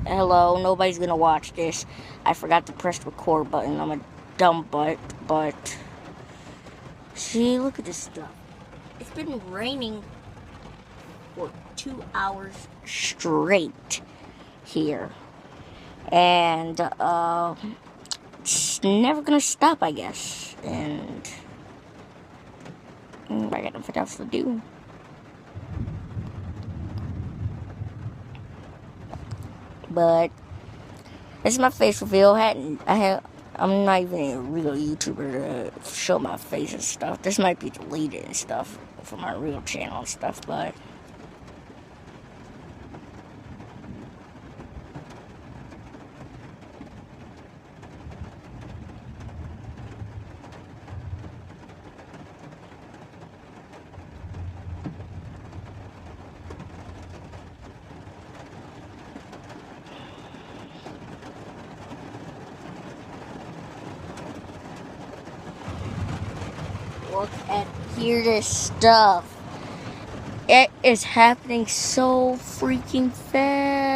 hello, nobody's gonna watch this. I forgot to press the record button. I'm a dumb butt, but see, look at this stuff. It's been raining for 2 hours straight here, and it's never gonna stop, I guess. And I got nothing else to do. But this is my face reveal. I'm not even a real YouTuber to show my face and stuff. This might be deleted and stuff from my real channel and stuff, but hear this stuff. It is happening so freaking fast.